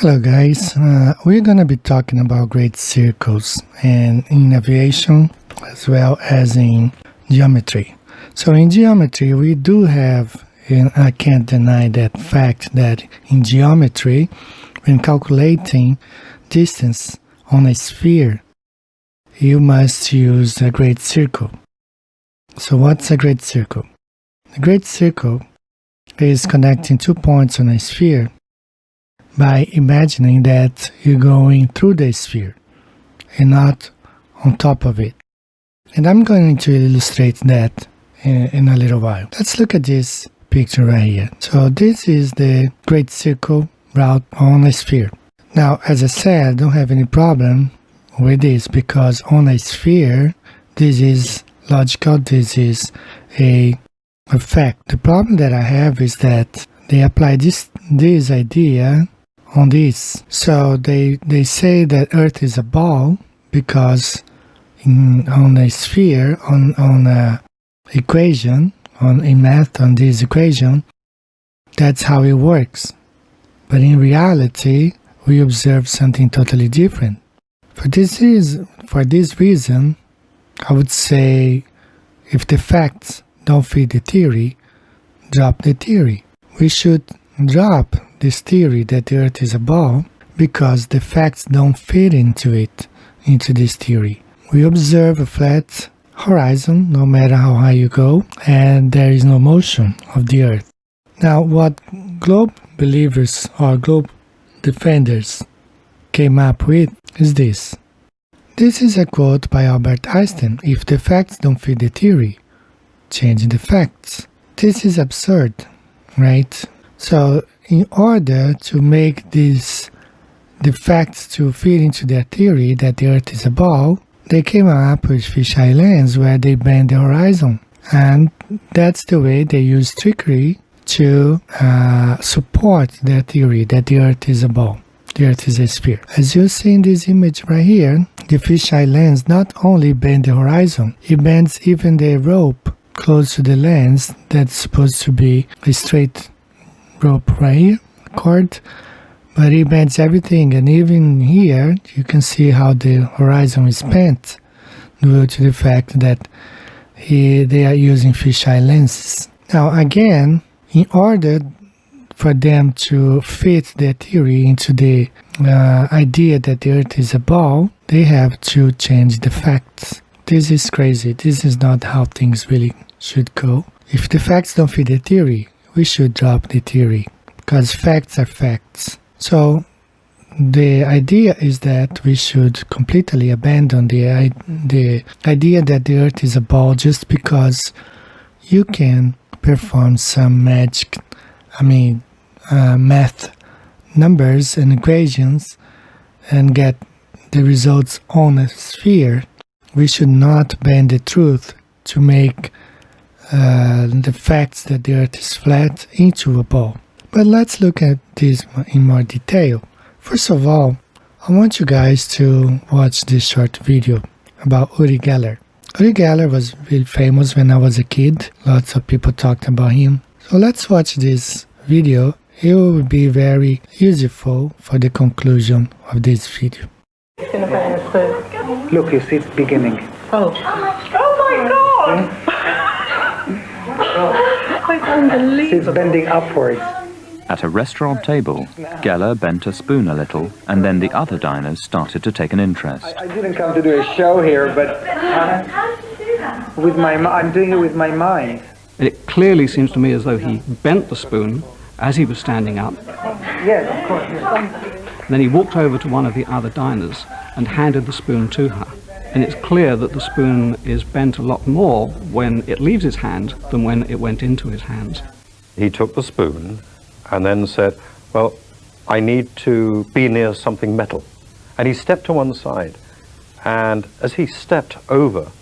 Hello guys, we're going to be talking about great circles and in aviation as well as in geometry. So in geometry we do have, and I can't deny that fact, that in geometry when calculating distance on a sphere you must use a great circle. So what's a great circle? A great circle is connecting 2 points on a sphere by imagining that you're going through the sphere and not on top of it. And I'm going to illustrate that in a little while. Let's look at this picture right here. So this is the great circle route on a sphere. Now, as I said, I don't have any problem with this because on a sphere, this is logical, this is a fact. The problem that I have is that they apply this idea on this. So they say that Earth is a ball because on a sphere, on a equation, in math, on this equation, that's how it works. But in reality, we observe something totally different. For this reason, I would say if the facts don't fit the theory, drop the theory. We should drop this theory that the Earth is a ball because the facts don't fit into this theory. We observe a flat horizon no matter how high you go, and there is no motion of the Earth. Now, what globe believers or globe defenders came up with is this. This is a quote by Albert Einstein: "If the facts don't fit the theory, change the facts." This is absurd, right? So in order to make the facts to fit into their theory that the Earth is a ball, they came up with fisheye lens where they bend the horizon. And that's the way they use trickery to support their theory that the Earth is a ball, the Earth is a sphere. As you see in this image right here, the fisheye lens not only bends the horizon, it bends even the rope close to the lens that's supposed to be a straight rope right here, cord, but it bends everything, and even here you can see how the horizon is bent due to the fact that they are using fisheye lenses. Now again, in order for them to fit their theory into the idea that the Earth is a ball, they have to change the facts. This is crazy. This is not how things really should go. If the facts don't fit the theory, we should drop the theory because facts are facts. So the idea is that we should completely abandon the idea that the Earth is a ball just because you can perform some magic, math numbers and equations and get the results on a sphere. We should not bend the truth to make the facts that the Earth is flat into a ball. But let's look at this in more detail. First of all, I want you guys to watch this short video about Uri Geller. Uri Geller was really famous when I was a kid. Lots of people talked about him. So let's watch this video. It will be very useful for the conclusion of this video. Look, you see it's beginning. Oh my God! It's unbelievable. It's bending upwards. At a restaurant table, Geller bent a spoon a little, and then the other diners started to take an interest. I didn't come to do a show here, but I'm doing it with my mind. It clearly seems to me as though he bent the spoon as he was standing up. Yes, of course. Yes. Then he walked over to one of the other diners and handed the spoon to her. And it's clear that the spoon is bent a lot more when it leaves his hand than when it went into his hands. He took the spoon and then said, well, I need to be near something metal. And he stepped to one side. And as he stepped over,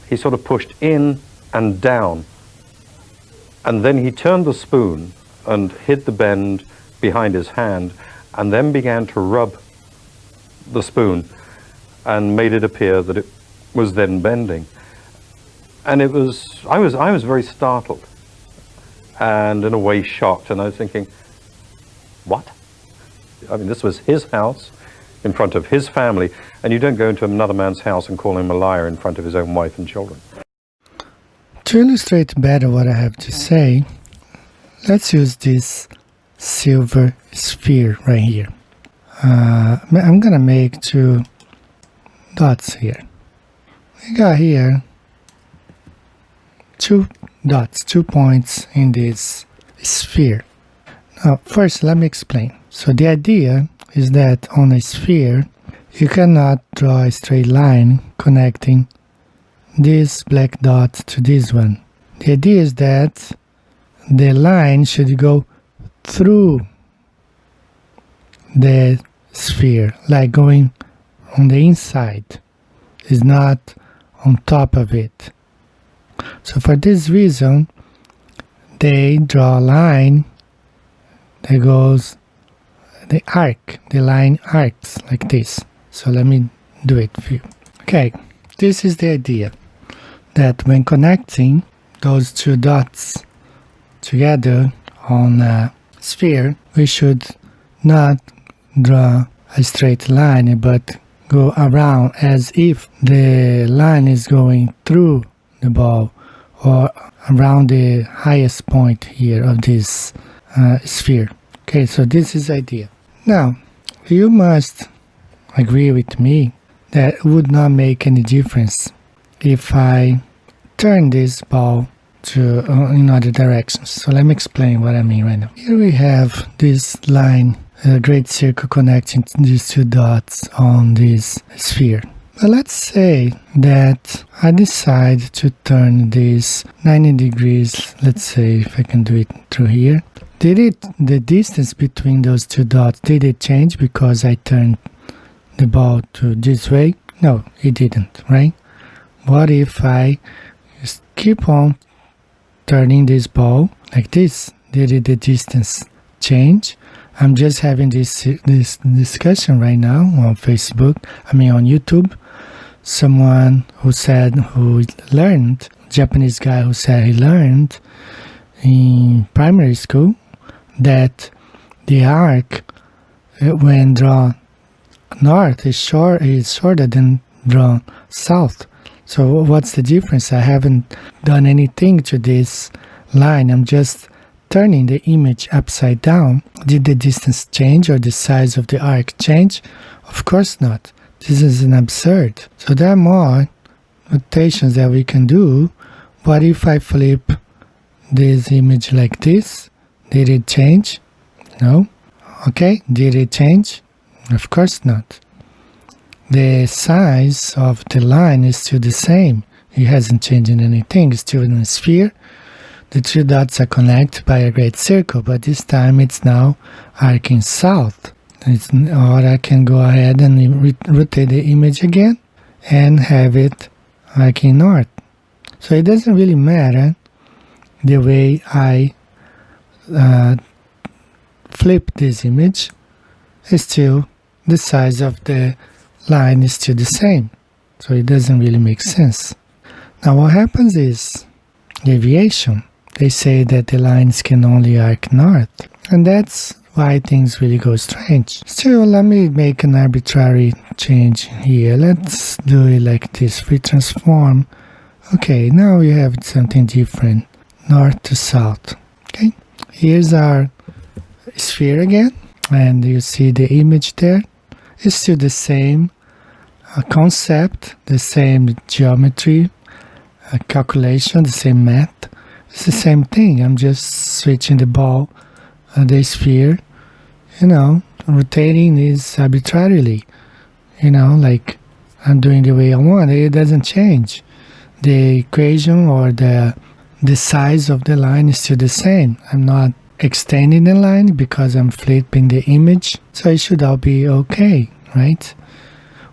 he sort of pushed in and down. And then he turned the spoon and hid the bend behind his hand and then began to rub the spoon and made it appear that it was then bending. And I was very startled and in a way shocked, and I was thinking, what? I mean, this was his house in front of his family, and you don't go into another man's house and call him a liar in front of his own wife and children. To illustrate better what I have to say, let's use this silver sphere right here. I'm gonna make 2 dots here. We got here 2 dots, 2 points in this sphere. Now, first let me explain. So the idea is that on a sphere, you cannot draw a straight line connecting this black dot to this one. The idea is that the line should go through the sphere, like going on the inside. It's not on top of it. So for this reason, they draw a line that goes, the line arcs like this. So let me do it for you. Okay, this is the idea, that when connecting those 2 dots together on a sphere, we should not draw a straight line, but go around as if the line is going through the ball or around the highest point here of this sphere. Okay, so this is the idea. Now, you must agree with me that it would not make any difference if I turn this ball to in other directions. So let me explain what I mean right now. Here we have this line, a great circle connecting these 2 dots on this sphere. But let's say that I decide to turn this 90 degrees, let's say if I can do it through here. The distance between those 2 dots, did it change because I turned the ball to this way? No, it didn't, right? What if I just keep on turning this ball like this? Did the distance change? I'm just having this discussion right now on Facebook, on YouTube. Someone who learned, Japanese guy who said he learned in primary school that the arc, when drawn north, is shorter than drawn south. So what's the difference? I haven't done anything to this line. I'm just turning the image upside down. Did the distance change or the size of the arc change? Of course not. This is an absurd. So there are more notations that we can do. What if I flip this image like this? Did it change? No. Okay, did it change? Of course not. The size of the line is still the same. It hasn't changed anything. It's still in a sphere. The 2 dots are connected by a great circle, but this time it's now arcing south. Or I can go ahead and rotate the image again and have it arcing north. So it doesn't really matter the way I flip this image. It's still the size of the line is still the same. So it doesn't really make sense. Now what happens is, aviation, they say that the lines can only arc north. And that's why things really go strange. Still, let me make an arbitrary change here. Let's do it like this. We transform. Okay, now we have something different. North to south. Okay, here's our sphere again. And you see the image there. It's still the same concept, the same geometry, calculation, the same math. It's the same thing. I'm just switching the ball, the sphere, rotating this arbitrarily, like I'm doing the way I want. It doesn't change. The equation or the size of the line is still the same. I'm not extending the line because I'm flipping the image, so it should all be okay, right?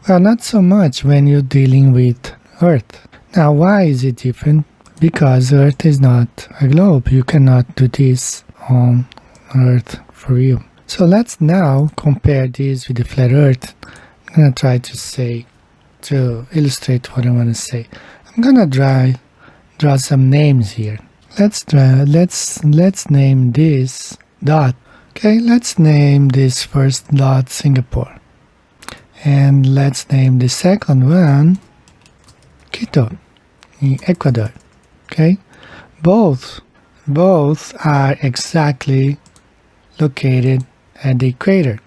Well, not so much when you're dealing with Earth. Now, why is it different? Because Earth is not a globe. You cannot do this on Earth for real. So let's now compare this with the flat Earth. I'm going to try to illustrate what I want to say. I'm going to draw some names here. Let's name this dot. Okay, let's name this first dot Singapore. And let's name the second one Quito in Ecuador. Okay, both are exactly located at the equator.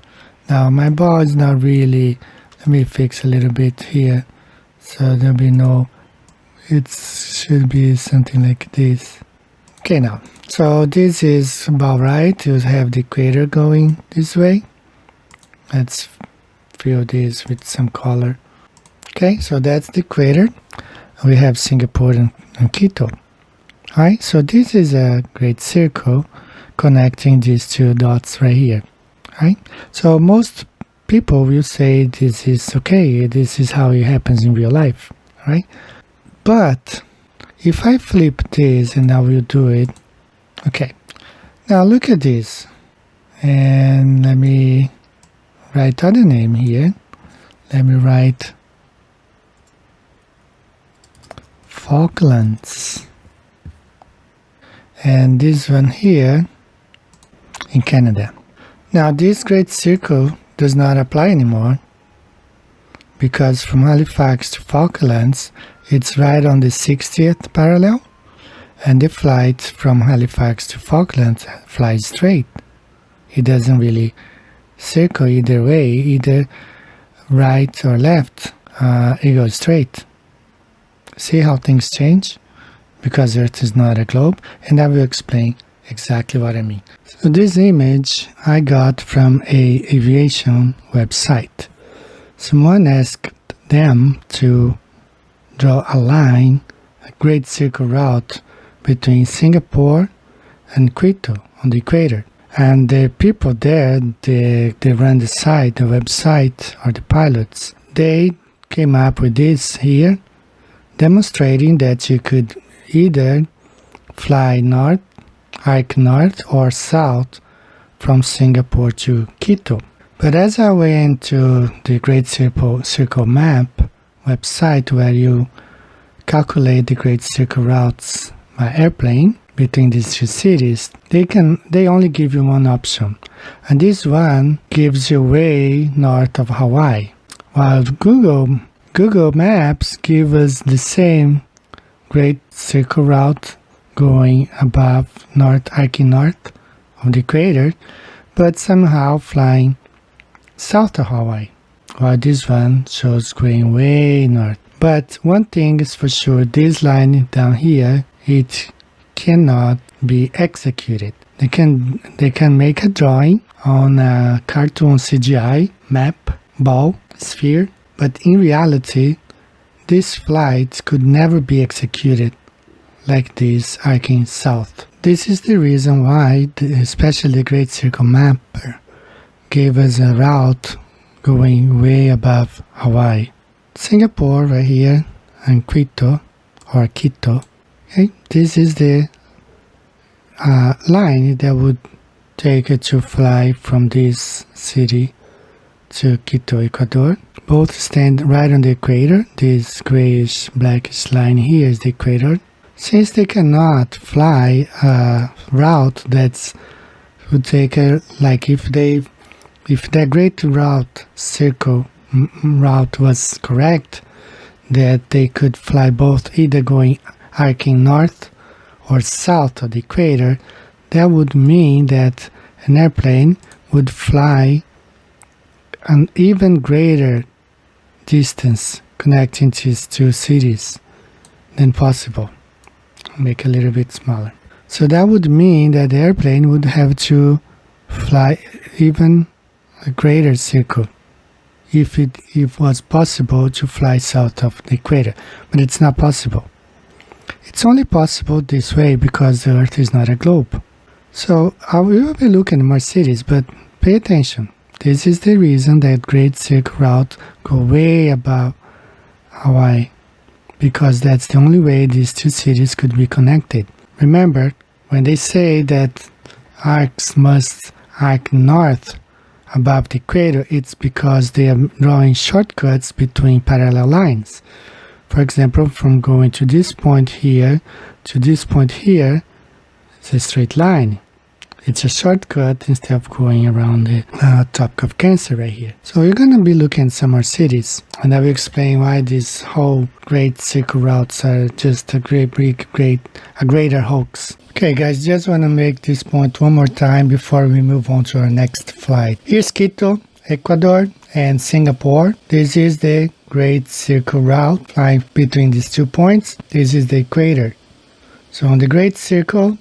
Now my ball is not really, let me fix a little bit here so there'll be no, it should be something like this. Okay, now so this is about right. You have the equator going this way. Let's fill this with some color. Okay, so that's the equator. We have Singapore and Quito. Alright, so this is a great circle connecting these two dots right here. Right? So most people will say this is okay, this is how it happens in real life. Right? But if I flip this and I will do it, okay, now look at this, and let me write other name here. Let me write Falklands, and this one here in Canada. Now this great circle does not apply anymore because from Halifax to Falklands it's right on the 60th parallel, and the flight from Halifax to Falklands flies straight. It doesn't really circle either way, either right or left. It goes straight. See how things change? Because Earth is not a globe, and I will explain exactly what I mean. So this image I got from a aviation website. Someone asked them to draw a line, a great circle route between Singapore and Quito on the equator. And the people there, they run the site, the website, or the pilots, they came up with this here, demonstrating that you could either fly north, arc north or south from Singapore to Quito. But as I went to the Great Circle Map website where you calculate the Great Circle routes by airplane between these two cities, they only give you one option. And this one gives you way north of Hawaii. While Google Maps give us the same Great Circle route going above north, arcing north of the equator, but somehow flying south of Hawaii, while this one shows going way north. But one thing is for sure, this line down here, it cannot be executed. They can make a drawing on a cartoon CGI map, ball, sphere, but in reality, this flight could never be executed like this arcing south. This is the reason why, especially the Great Circle Mapper gave us a route going way above Hawaii. Singapore right here and Quito or Quito. Okay, this is the line that would take it to fly from this city to Quito, Ecuador. Both stand right on the equator. This grayish blackish line here is the equator. Since they cannot fly a route that's would take like if the great route circle route was correct, that they could fly both either going arcing north or south of the equator, that would mean that an airplane would fly an even greater distance connecting these two cities than possible. Make a little bit smaller. So that would mean that the airplane would have to fly even a greater circle if it was possible to fly south of the equator. But it's not possible. It's only possible this way because the Earth is not a globe. So I will be looking at more cities, but pay attention. This is the reason that Great Circle route go way above Hawaii, because that's the only way these two cities could be connected. Remember, when they say that arcs must arc north above the equator, it's because they are drawing shortcuts between parallel lines. For example, from going to this point here to this point here, it's a straight line. It's a shortcut instead of going around the Tropic of Cancer right here. So we're going to be looking at some more cities, and I will explain why these whole great circle routes are just a greater hoax. Okay guys, just want to make this point one more time before we move on to our next flight. Here's Quito, Ecuador, and Singapore. This is the Great Circle Route flying between these 2 points. This is the equator. So on the Great Circle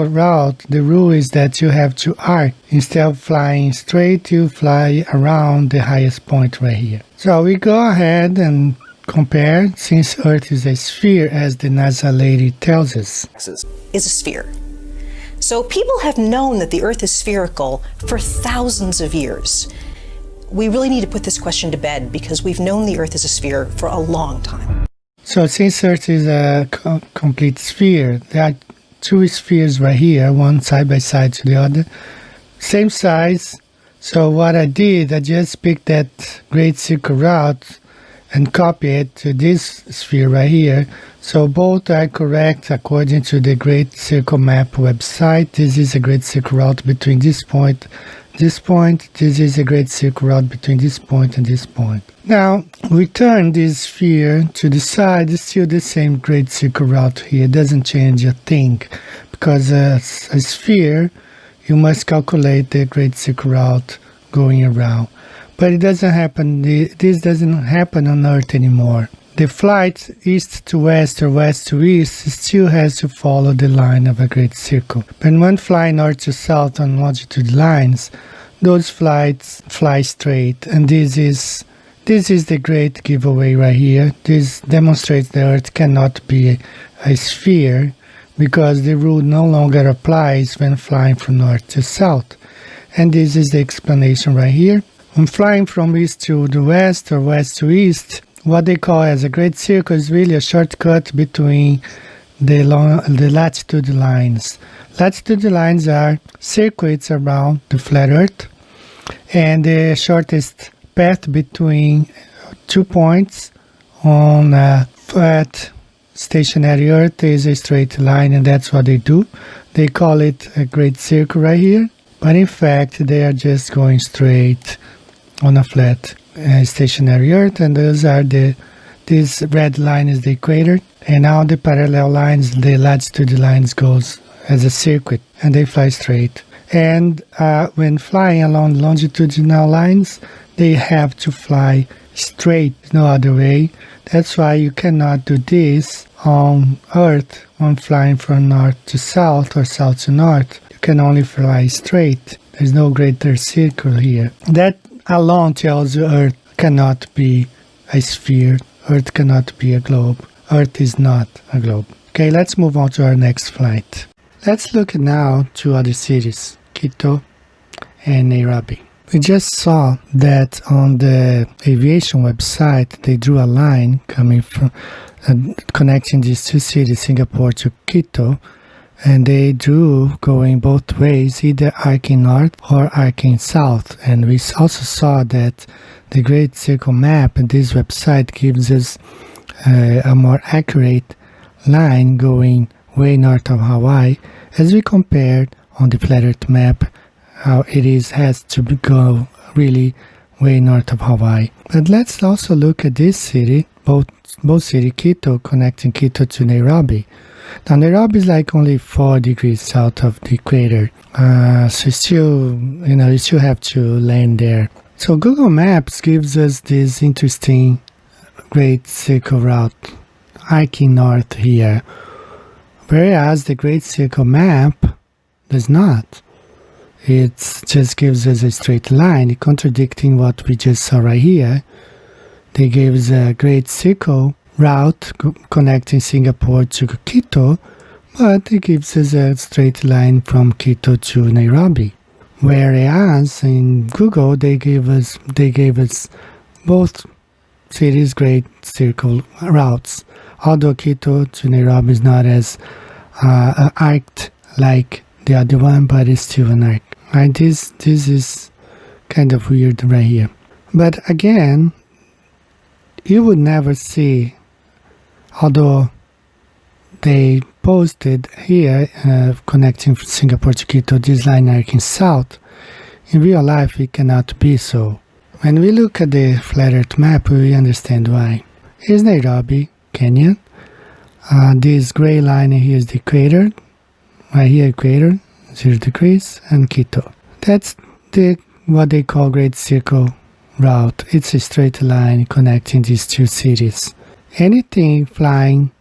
route, the rule is that you have to arc. Instead of flying straight, you fly around the highest point right here. So we go ahead and compare, since Earth is a sphere, as the NASA lady tells us. Is a sphere. So people have known that the Earth is spherical for thousands of years. We really need to put this question to bed because we've known the Earth is a sphere for a long time. So since Earth is a complete sphere, there are 2 spheres right here, one side by side to the other, same size. So what I did, I just picked that great circle route and copy it to this sphere right here. So both are correct according to the Great Circle Map website. This is a great circle route between this point. This is a great circle route between this point and this point. Now, we turn this sphere to the side, it's still the same great circle route here. It doesn't change a thing, because a sphere, you must calculate the great circle route going around. But it doesn't happen, this doesn't happen on Earth anymore. The flight east to west or west to east still has to follow the line of a great circle. But when flying north to south on longitude lines, those flights fly straight, and this is the great giveaway right here. This demonstrates the Earth cannot be a sphere because the rule no longer applies when flying from north to south. And this is the explanation right here. When flying from east to the west or west to east, what they call as a great circle is really a shortcut between the latitude lines. Latitude lines are circuits around the flat Earth, and the shortest path between 2 points on a flat stationary Earth is a straight line, and that's what they do. They call it a great circle right here, but in fact they are just going straight on a flat stationary Earth, and those are this red line is the equator, and now the parallel lines, the latitude lines, goes as a circuit, and they fly straight. And when flying along longitudinal lines, they have to fly straight, no other way. That's why you cannot do this on Earth when flying from north to south or south to north. You can only fly straight. There's no greater circle here. That alone tells you Earth cannot be a sphere. Earth cannot be a globe. Earth is not a globe. Okay, let's move on to our next flight. Let's look now to other cities, Quito and Nairobi. We just saw that on the Aviation website, they drew a line coming from connecting these 2 cities, Singapore to Quito, and they drew going both ways, either arcing north or arcing south. And we also saw that the Great Circle Map, this website, gives us a more accurate line going way north of Hawaii, as we compared on the flat Earth map how it has to go really way north of Hawaii. But let's also look at this city, both city, Quito, connecting Quito to Nairobi. Now Nairobi is like only 4 degrees south of the equator, so you still have to land there. So Google Maps gives us this interesting great circle route arcing north here, whereas the Great Circle Map does not. It just gives us a straight line, contradicting what we just saw right here. They gave us a Great Circle route connecting Singapore to Quito, but it gives us a straight line from Quito to Nairobi. Whereas in Google they gave us both cities great circle routes, although Quito to Nairobi is not as arced like the other one, but it's still an arc. Right, this is kind of weird right here. But again, you would never see, although they posted here, connecting Singapore to Quito, this line arcing south. In real life, it cannot be so. When we look at the flat Earth map, we understand why. Here's Nairobi, Kenya. This gray line here is the equator. Right here, equator, 0 degrees, and Quito. That's what they call Great Circle route. It's a straight line connecting these two cities. Anything flying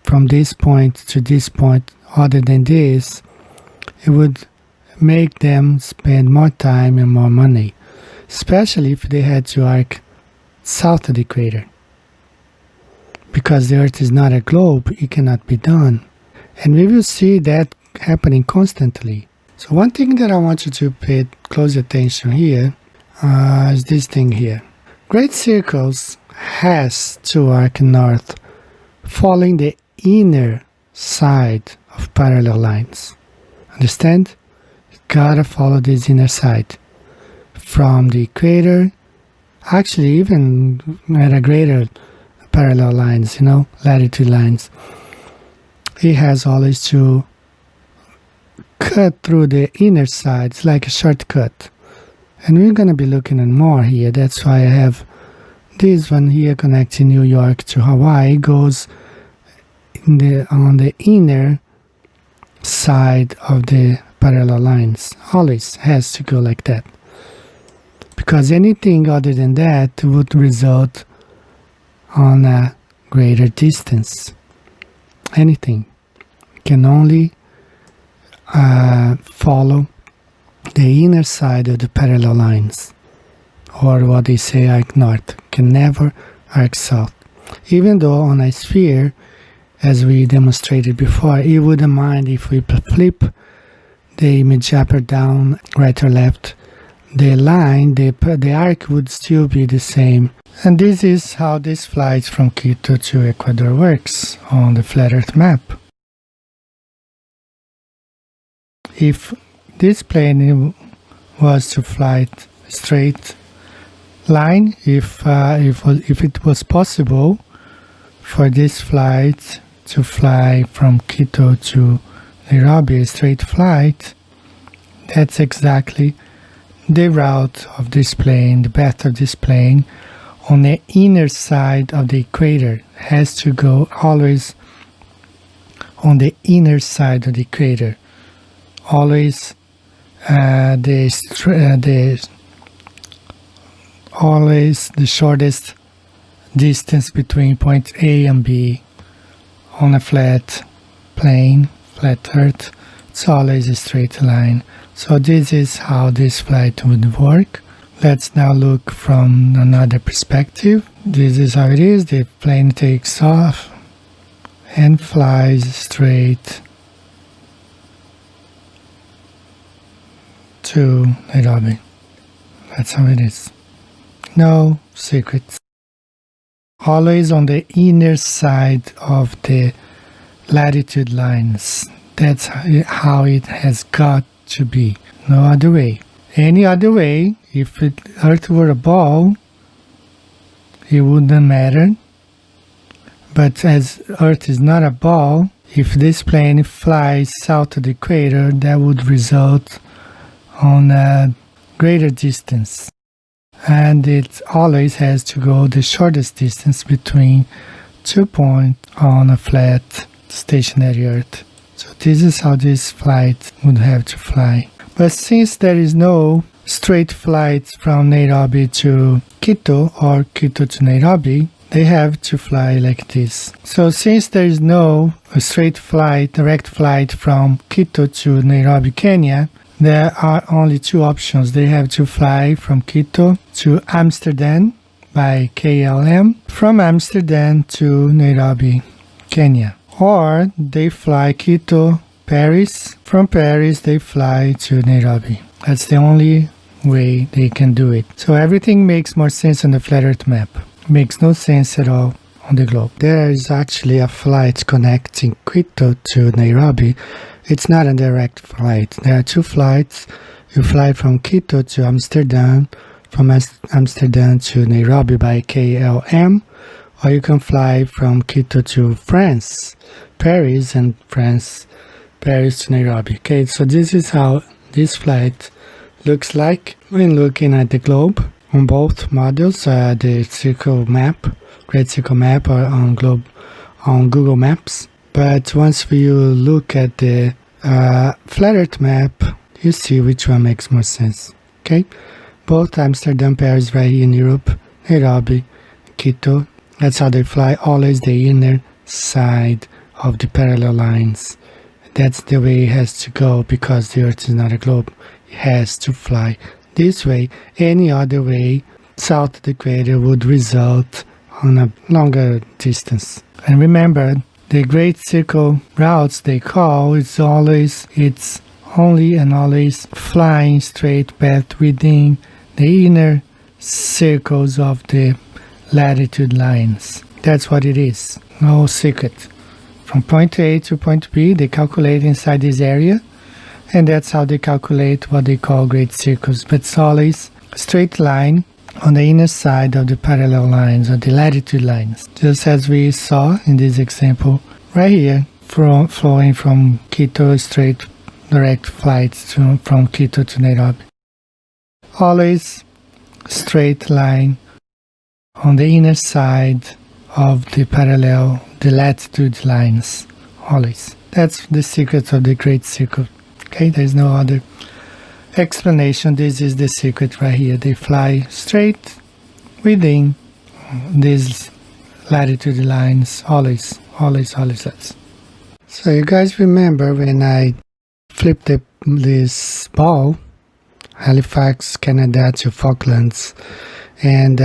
from this point to this point other than this, it would make them spend more time and more money, especially if they had to arc south of the equator. Because the Earth is not a globe, it cannot be done. And we will see that happening constantly. So one thing that I want you to pay close attention here is this thing here. Great circles has to arc north following the inner side of parallel lines. Understand? Gotta follow this inner side from the equator, actually even at a greater parallel lines, latitude lines. It has always to cut through the inner side. It's like a shortcut, and we're gonna be looking at more here. That's why I have this one here connecting New York to Hawaii. It goes on the inner side of the parallel lines. Always has to go like that, because anything other than that would result on a greater distance. Anything can only follow the inner side of the parallel lines, or what they say arc north, can never arc south. Even though on a sphere, as we demonstrated before, it wouldn't mind if we flip the image up or down, right or left. The line, the arc would still be the same. And this is how this flight from Quito to Ecuador works on the flat Earth map. If this plane was to fly straight line, if it was possible for this flight to fly from Quito to Nairobi, a straight flight, that's exactly the route of this plane, the path of this plane on the inner side of the equator. Has to go always on the inner side of the equator. Always always the shortest distance between point A and B on a flat plane, flat Earth. It's always a straight line. So this is how this flight would work. Let's now look from another perspective. This is how it is. The plane takes off and flies straight to Nairobi. That's how it is. No secrets. Always on the inner side of the latitude lines. That's how it has got to be. No other way. Any other way, if Earth were a ball, it wouldn't matter. But as Earth is not a ball, if this plane flies south of the equator, that would result on a greater distance. And it always has to go the shortest distance between 2 points on a flat stationary Earth. So this is how this flight would have to fly. But since there is no straight flight from Nairobi to Quito or Quito to Nairobi, they have to fly like this. So since there is no straight flight, direct flight from Quito to Nairobi, Kenya, there are only two options. They have to fly from Quito to Amsterdam by KLM, from Amsterdam to Nairobi, Kenya. Or they fly Quito, Paris. From Paris, they fly to Nairobi. That's the only way they can do it. So everything makes more sense on the flat Earth map. Makes no sense at all on the globe. There is actually a flight connecting Quito to Nairobi. It's not a direct flight. There are two flights. You fly from Quito to Amsterdam, from Amsterdam to Nairobi by KLM, or you can fly from Quito to France, Paris, and France, Paris to Nairobi. Okay, so this is how this flight looks like when looking at the globe on both models, the circle map, Great Circle Map, or on Google Maps. But once you look at the flat Earth map, you see which one makes more sense. Okay, both Amsterdam, Paris, right here in Europe, Nairobi, Quito. That's how they fly, always the inner side of the parallel lines. That's the way it has to go, because the Earth is not a globe. It has to fly this way. Any other way, south of the equator, would result on a longer distance. And remember, the Great Circle routes they call, it's only and always flying straight path within the inner circles of the latitude lines. That's what it is. No secret. From point A to point B, they calculate inside this area, and that's how they calculate what they call great circles. But it's always a straight line on the inner side of the parallel lines, or the latitude lines, just as we saw in this example right here, flowing from Quito, straight direct flights from Quito to Nairobi. Always straight line on the inner side of the latitude lines, always. That's the secret of the Great Circle. Okay, there's no other explanation. This is the secret right here. They fly straight within these latitude lines, always. So you guys remember when I flipped this ball, Halifax, Canada to Falklands, and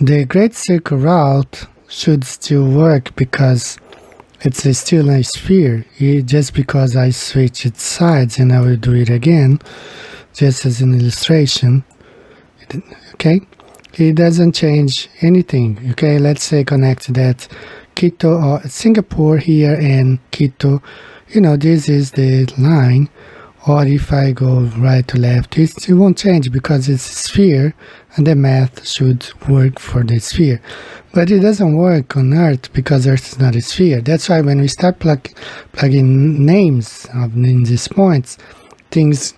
the Great Circle route should still work because it's still a sphere. Just because I switch its sides, and I will do it again, just as an illustration, okay? It doesn't change anything, okay? Let's say connect that Quito or Singapore here and Quito, this is the line. Or if I go right to left, it won't change because it's a sphere and the math should work for the sphere. But it doesn't work on Earth because Earth is not a sphere. That's why when we start plugging names in these points, things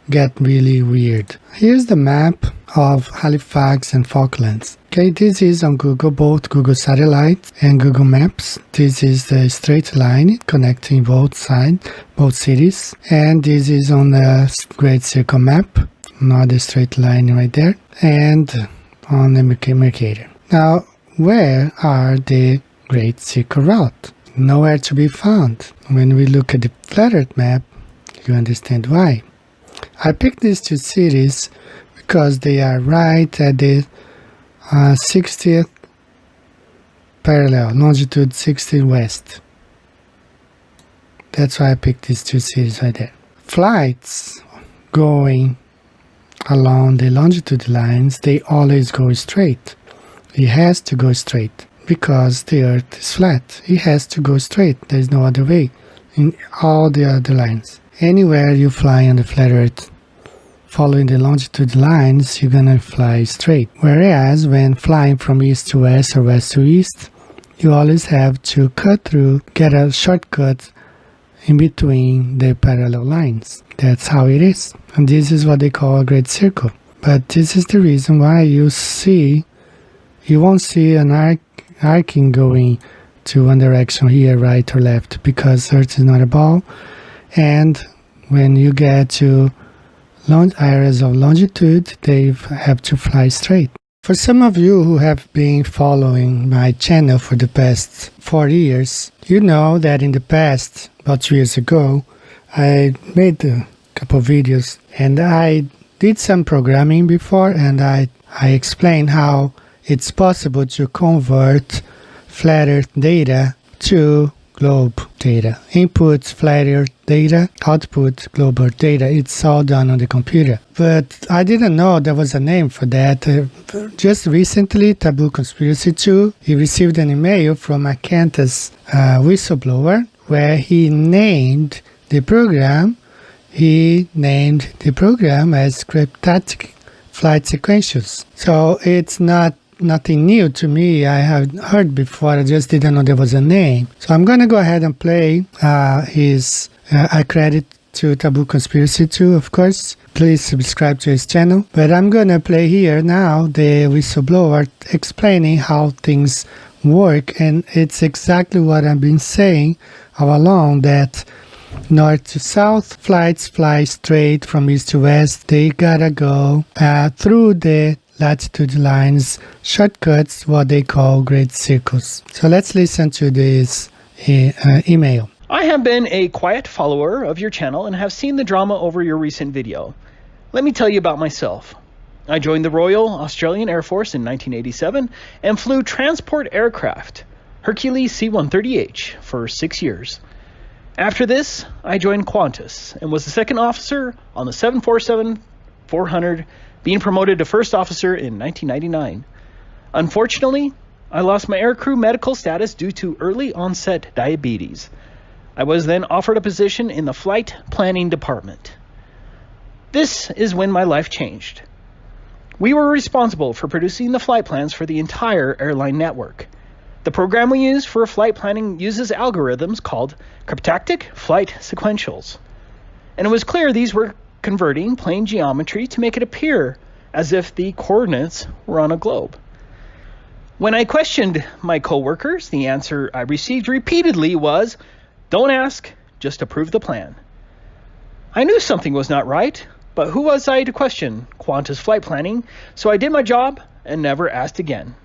get really weird. Here's the map of Halifax and Falklands. Okay, this is on Google, both Google Satellite and Google Maps. This is the straight line connecting both cities. And this is on the Great Circle map, another straight line right there, and on the Mercator. Now, where are the Great Circle route? Nowhere to be found. When we look at the flat Earth map, you understand why. I picked these two cities because they are right at the 60th parallel, longitude 60 west. That's why I picked these two cities right there. Flights going along the longitude lines, they always go straight. It has to go straight because the Earth is flat. It has to go straight. There's no other way in all the other lines. Anywhere you fly on the flat Earth, following the longitude lines, you're gonna fly straight. Whereas when flying from east to west or west to east, you always have to cut through, get a shortcut in between the parallel lines. That's how it is. And this is what they call a great circle. But this is the reason why you won't see an arcing going to one direction here, right or left, because Earth is not a ball. And when you get to long areas of longitude, they have to fly straight. For some of you who have been following my channel for the past 4 years, you know that in the past, about 2 years ago, I made a couple of videos and I did some programming before, and I explained how it's possible to convert flat Earth data to globe data. Input flat Earth data, output globe Earth data. It's all done on the computer. But I didn't know there was a name for that. Just recently, Taboo Conspiracy 2, he received an email from a Kansas whistleblower where he named the program. He named the program as cryptic flight sequentials. So it's not nothing new to me. I have heard before, I just didn't know there was a name. So I'm going to go ahead and play his, I credit to Taboo Conspiracy too, of course. Please subscribe to his channel. But I'm going to play here now the whistleblower explaining how things work. And it's exactly what I've been saying all along, that north to south flights fly straight from east to west. They gotta go through the latitude lines, shortcuts, what they call great circles. So let's listen to this email. I have been a quiet follower of your channel and have seen the drama over your recent video. Let me tell you about myself. I joined the Royal Australian Air Force in 1987 and flew transport aircraft, Hercules C-130H, for 6 years. After this, I joined Qantas and was the second officer on the 747-400, being promoted to first officer in 1999. Unfortunately, I lost my aircrew medical status due to early onset diabetes. I was then offered a position in the flight planning department. This is when my life changed. We were responsible for producing the flight plans for the entire airline network. The program we use for flight planning uses algorithms called cryptactic flight sequentials. And it was clear these were converting plane geometry to make it appear as if the coordinates were on a globe. When I questioned my coworkers, the answer I received repeatedly was, "Don't ask, just approve the plan." I knew something was not right, but who was I to question Qantas flight planning? So I did my job and never asked again.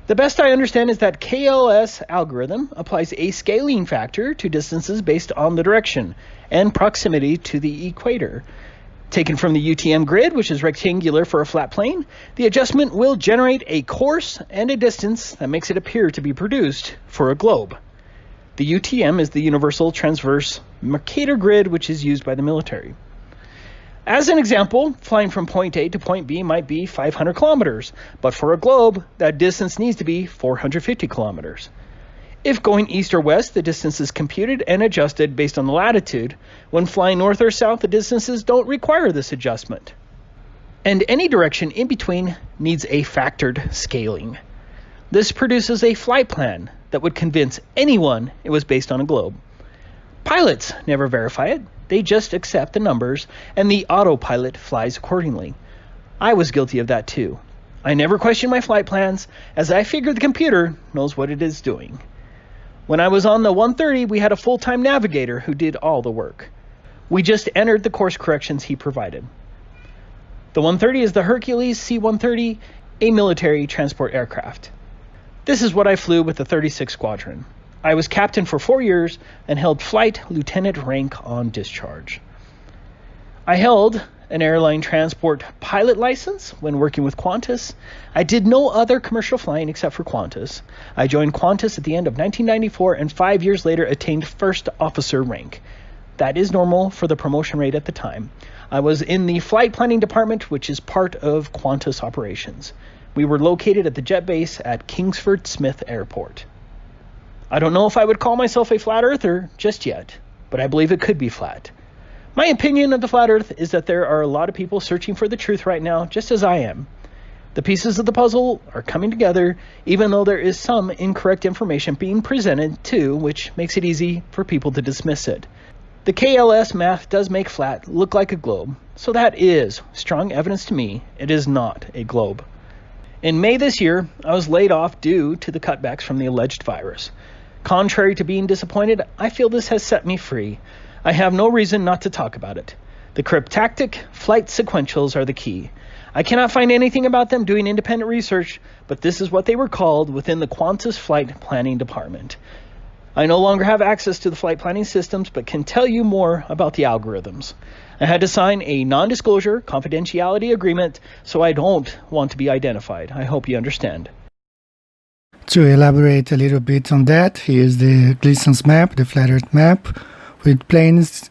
The best I understand is that KLS algorithm applies a scaling factor to distances based on the direction and proximity to the equator. Taken from the UTM grid, which is rectangular for a flat plane, the adjustment will generate a course and a distance that makes it appear to be produced for a globe. The UTM is the Universal Transverse Mercator Grid, which is used by the military. As an example, flying from point A to point B might be 500 kilometers, but for a globe, that distance needs to be 450 kilometers. If going east or west, the distance is computed and adjusted based on the latitude. When flying north or south, the distances don't require this adjustment. And any direction in between needs a factored scaling. This produces a flight plan that would convince anyone it was based on a globe. Pilots never verify it. They just accept the numbers, and the autopilot flies accordingly. I was guilty of that too. I never questioned my flight plans, as I figured the computer knows what it is doing. When I was on the 130, we had a full-time navigator who did all the work. We just entered the course corrections he provided. The 130 is the Hercules C-130, a military transport aircraft. This is what I flew with the 36th Squadron. I was captain for 4 years and held flight lieutenant rank on discharge. I held an airline transport pilot license when working with Qantas. I did no other commercial flying except for Qantas. I joined Qantas at the end of 1994 and 5 years later attained first officer rank. That is normal for the promotion rate at the time. I was in the flight planning department, which is part of Qantas operations. We were located at the jet base at Kingsford Smith Airport. I don't know if I would call myself a flat earther just yet, but I believe it could be flat. My opinion of the flat earth is that there are a lot of people searching for the truth right now, just as I am. The pieces of the puzzle are coming together, even though there is some incorrect information being presented too, which makes it easy for people to dismiss it. The KLS math does make flat look like a globe, so that is strong evidence to me it is not a globe. In May this year, I was laid off due to the cutbacks from the alleged virus. Contrary to being disappointed, I feel this has set me free. I have no reason not to talk about it. The cryptactic flight sequentials are the key. I cannot find anything about them doing independent research, but this is what they were called within the Qantas flight planning department. I no longer have access to the flight planning systems, but can tell you more about the algorithms. I had to sign a non-disclosure confidentiality agreement, so I don't want to be identified. I hope you understand. To elaborate a little bit on that, here's the Gleason's map, the flat earth map, with planes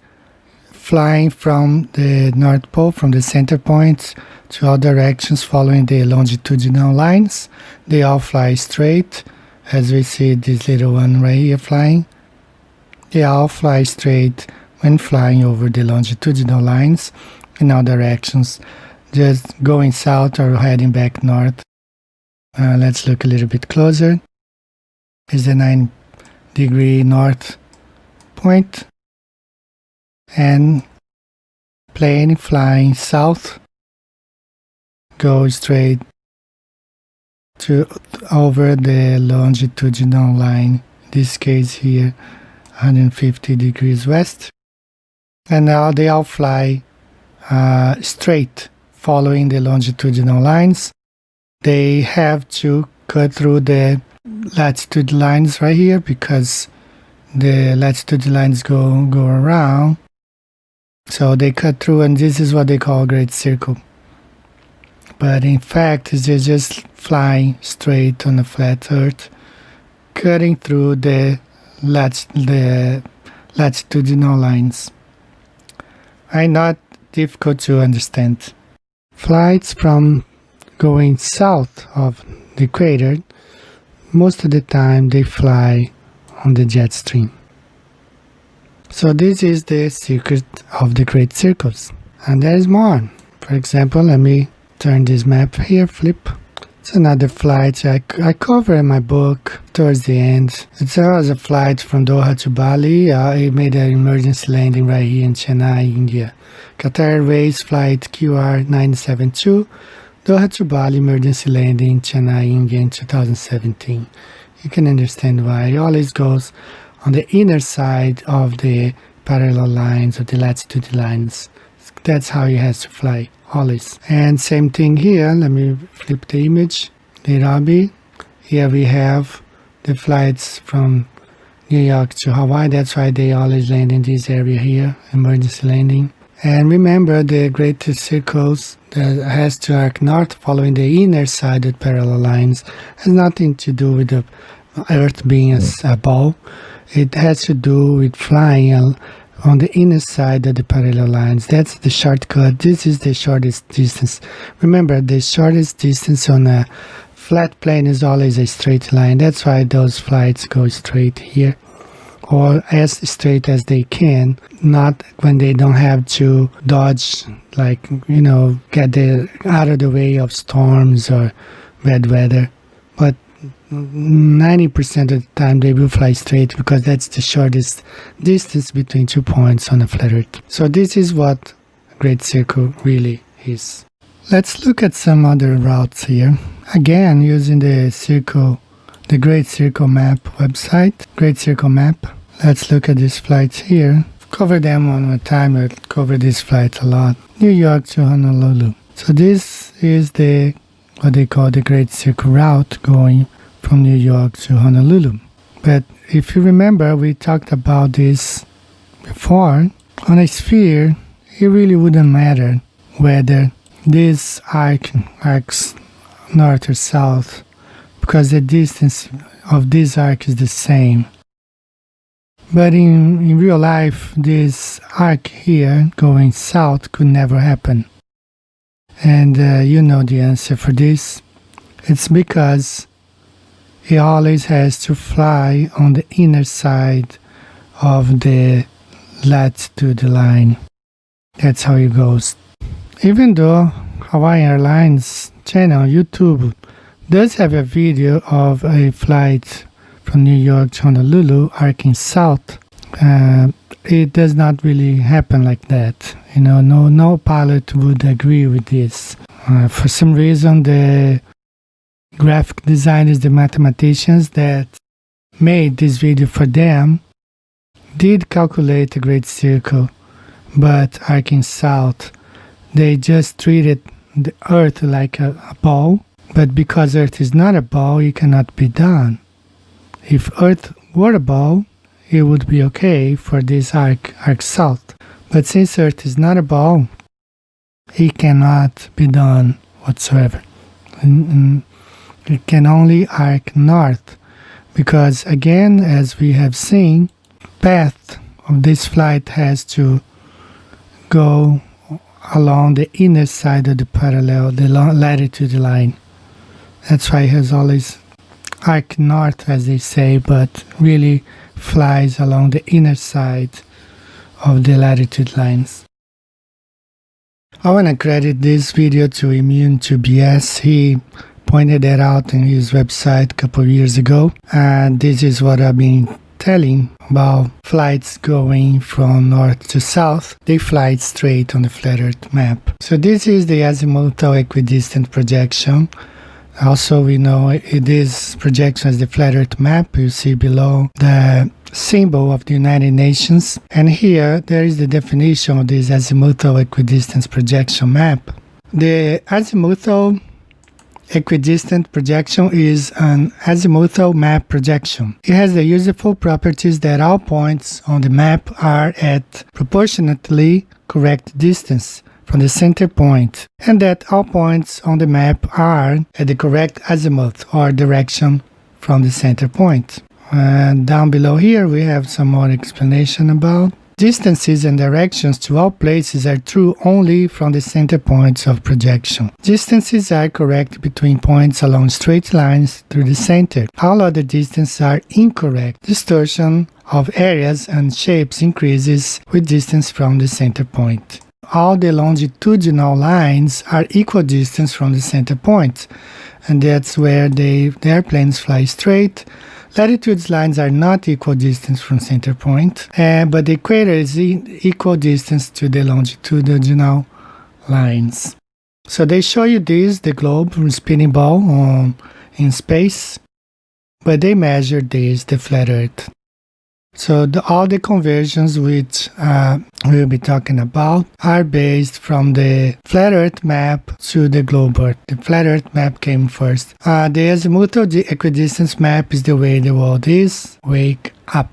flying from the North Pole, from the center point to all directions following the longitudinal lines. They all fly straight, as we see this little one right here flying. They all fly straight when flying over the longitudinal lines in all directions, just going south or heading back north. Let's look a little bit closer. Is the 9-degree north point, and plane flying south goes straight to over the longitudinal line, in this case here 150 degrees west, and now they all fly straight following the longitudinal lines. They have to cut through the latitude lines right here because the latitude lines go around, so they cut through, and this is what they call a great circle. But in fact, they're just flying straight on a flat earth, cutting through the latitudinal lines. Not difficult to understand. Flights from going south of the equator, most of the time they fly on the jet stream. So this is the secret of the great circles. And there is more. For example, let me turn this map here, flip. It's another flight I cover in my book towards the end. It was a flight from Doha to Bali. It made an emergency landing right here in Chennai, India. Qatar Airways flight QR972, Doha to Bali emergency landing in Chennai, India in 2017. You can understand why. It always goes on the inner side of the parallel lines or the latitude lines. That's how it has to fly, always. And same thing here. Let me flip the image. Nairobi. Here we have the flights from New York to Hawaii. That's why they always land in this area here, emergency landing. And remember, the great circles that has to arc north following the inner side of parallel lines has nothing to do with the Earth being a ball. It has to do with flying on the inner side of the parallel lines. That's the shortcut. This is the shortest distance. Remember, the shortest distance on a flat plane is always a straight line. That's why those flights go straight here, or as straight as they can, not when they don't have to dodge, like, get out of the way of storms or bad weather. But 90% of the time they will fly straight because that's the shortest distance between 2 points on a flat earth. So this is what a great circle really is. Let's look at some other routes here. Again, using the Great Circle Map website, Great Circle Map. Let's look at these flights here. Cover them one more time. I'll cover this flight a lot. New York to Honolulu. So this is what they call the Great Circle route going from New York to Honolulu. But if you remember, we talked about this before. On a sphere, it really wouldn't matter whether this arcs north or south, because the distance of this arc is the same. But in real life, this arc here going south could never happen. And you know the answer for this. It's because it always has to fly on the inner side of the latitude line. That's how it goes. Even though Hawaiian Airlines channel, YouTube, does have a video of a flight from New York to Honolulu arcing south, it does not really happen like that. No pilot would agree with this. For some reason, the graphic designers, the mathematicians that made this video for them, did calculate a great circle, but arcing south, they just treated the Earth like a ball. But because Earth is not a ball, it cannot be done. If Earth were a ball, it would be okay for this arc south. But since Earth is not a ball, it cannot be done whatsoever. It can only arc north, because again, as we have seen, path of this flight has to go along the inner side of the parallel, the latitude line. That's why it has always arc north, as they say, but really flies along the inner side of the latitude lines. I want to credit this video to Immune to BS. He pointed that out in his website a couple of years ago. And this is what I've been telling about flights going from north to south. They fly straight on the flat Earth map. So this is the azimuthal equidistant projection. Also, we know this projection is the flat Earth map. You see below the symbol of the United Nations. And here, there is the definition of this azimuthal equidistance projection map. The azimuthal equidistant projection is an azimuthal map projection. It has the useful properties that all points on the map are at proportionately correct distance from the center point, and that all points on the map are at the correct azimuth or direction from the center point. And down below here we have some more explanation about distances and directions to all places are true only from the center points of projection. Distances are correct between points along straight lines through the center. All other distances are incorrect. Distortion of areas and shapes increases with distance from the center point. All the longitudinal lines are equal distance from the center point, and that's where the airplanes fly straight. Latitude lines are not equal distance from center point, but the equator is equal distance to the longitudinal lines. So they show you this, the globe spinning ball in space, but they measure this, the flat Earth. So all the conversions which we'll be talking about are based from the flat Earth map to the globe Earth. The flat Earth map came first. The azimuthal equidistance map is the way the world is. Wake up.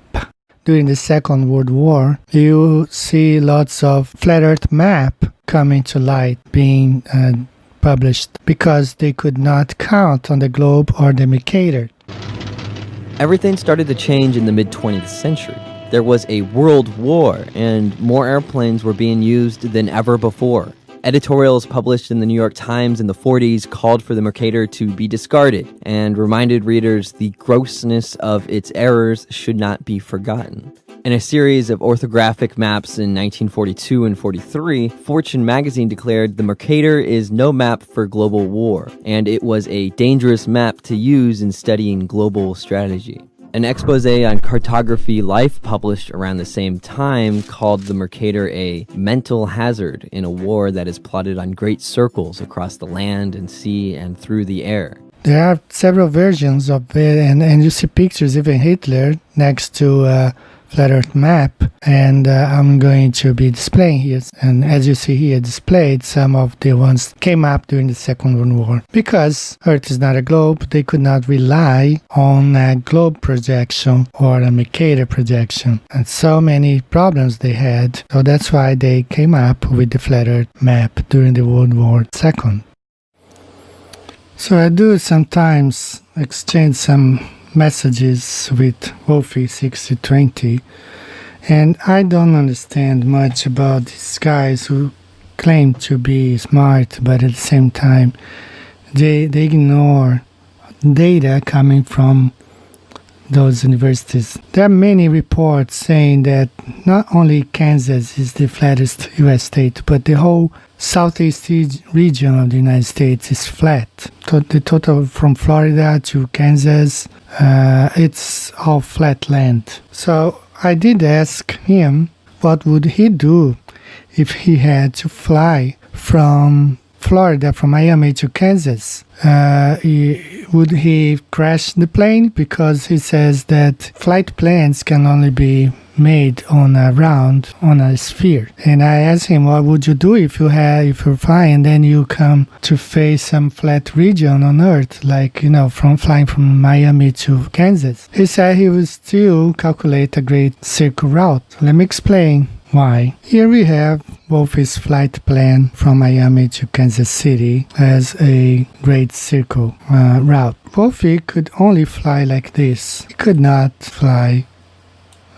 During the Second World War, you see lots of flat Earth map coming to light, being published, because they could not count on the globe or the Mercator. Everything started to change in the mid-20th century. There was a world war, and more airplanes were being used than ever before. Editorials published in the New York Times in the 40s called for the Mercator to be discarded and reminded readers the grossness of its errors should not be forgotten. In a series of orthographic maps in 1942 and 43, Fortune magazine declared the Mercator is no map for global war, and it was a dangerous map to use in studying global strategy. An expose on cartography life published around the same time called the Mercator a mental hazard in a war that is plotted on great circles across the land and sea and through the air. There are several versions of it, and you see pictures, even Hitler, next to flat Earth map, and I'm going to be displaying here, and as you see here displayed, some of the ones came up during the Second World War. Because Earth is not a globe, they could not rely on a globe projection or a Mercator projection, and so many problems they had, so that's why they came up with the flat Earth map during the World War II. So I do sometimes exchange some messages with Wolfie 6020, and I don't understand much about these guys who claim to be smart, but at the same time they ignore data coming from those universities. There are many reports saying that not only Kansas is the flattest U.S. state, but the whole southeast region of the United States is flat. The total from Florida to Kansas, it's all flat land. So I did ask him what would he do if he had to fly from Florida, from Miami to Kansas. Would he crash the plane? Because he says that flight plans can only be made on a sphere. And I asked him, what would you do if you're flying and then you come to face some flat region on Earth, like, from flying from Miami to Kansas? He said he would still calculate a great circle route. Let me explain why. Here we have Wolfie's flight plan from Miami to Kansas City as a great circle route. Wolfie could only fly like this. He could not fly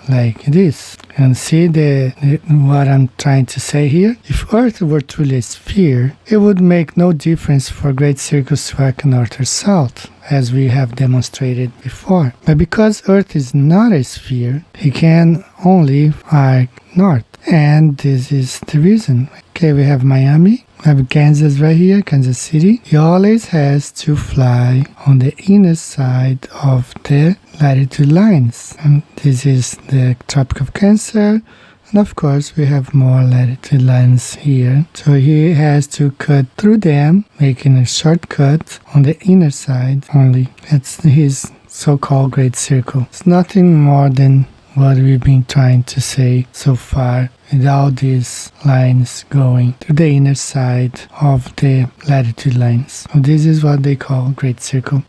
like this. And see what I'm trying to say here? If Earth were truly a sphere, it would make no difference for great circles to arc north or south, as we have demonstrated before. But because Earth is not a sphere, it can only arc north. And this is the reason. Okay, we have Miami, we have Kansas right here, Kansas City. He always has to fly on the inner side of the latitude lines. And this is the Tropic of Cancer. And of course, we have more latitude lines here. So he has to cut through them, making a shortcut on the inner side only. That's his so-called Great Circle. It's nothing more than what we've been trying to say so far, with all these lines going to the inner side of the latitude lines. So this is what they call Great Circle.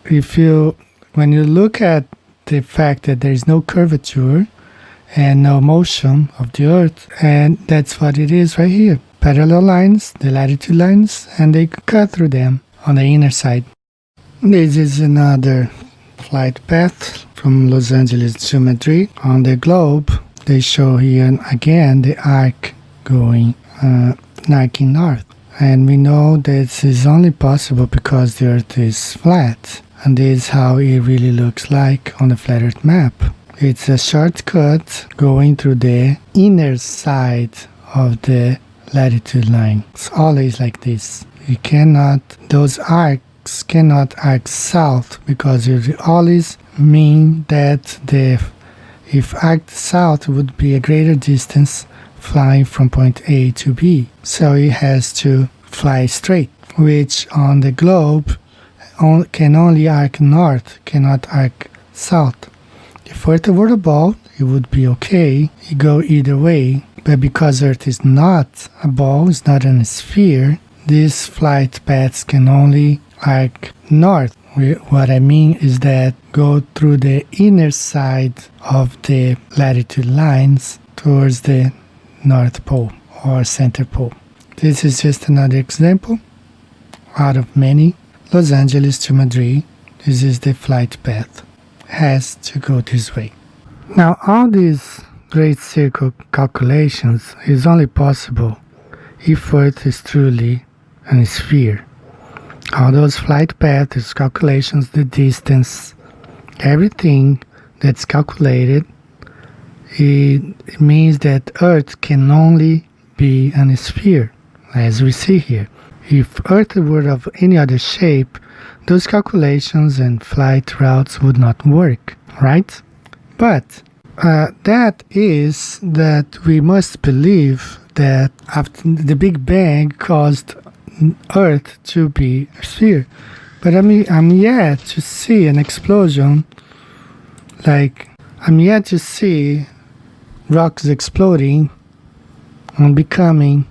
When you look at the fact that there is no curvature and no motion of the Earth, and that's what it is right here. Parallel lines, the latitude lines, and they cut through them on the inner side. This is another flight path from Los Angeles to Madrid. On the globe, they show here again the arc going arcing north. And we know this is only possible because the Earth is flat. And this is how it really looks like on the flat Earth map. It's a shortcut going through the inner side of the latitude line. It's always like this. Those arcs cannot arc south because it always mean that if arced south would be a greater distance flying from point A to B. So it has to fly straight, which on the globe can only arc north, cannot arc south. If Earth were a ball, it would be okay. It go either way. But because Earth is not a ball, it's not a sphere, these flight paths can only arc north. What I mean is that go through the inner side of the latitude lines towards the North Pole or Center Pole. This is just another example out of many. Los Angeles to Madrid, this is the flight path. Has to go this way. Now all these great circle calculations is only possible if Earth is truly a sphere. All those flight paths, calculations, the distance, everything that's calculated, it means that Earth can only be a sphere, as we see here. If Earth were of any other shape, those calculations and flight routes would not work, right? But that is that we must believe that after the Big Bang caused Earth to be a sphere. But I'm yet to see an explosion, I'm yet to see rocks exploding and becoming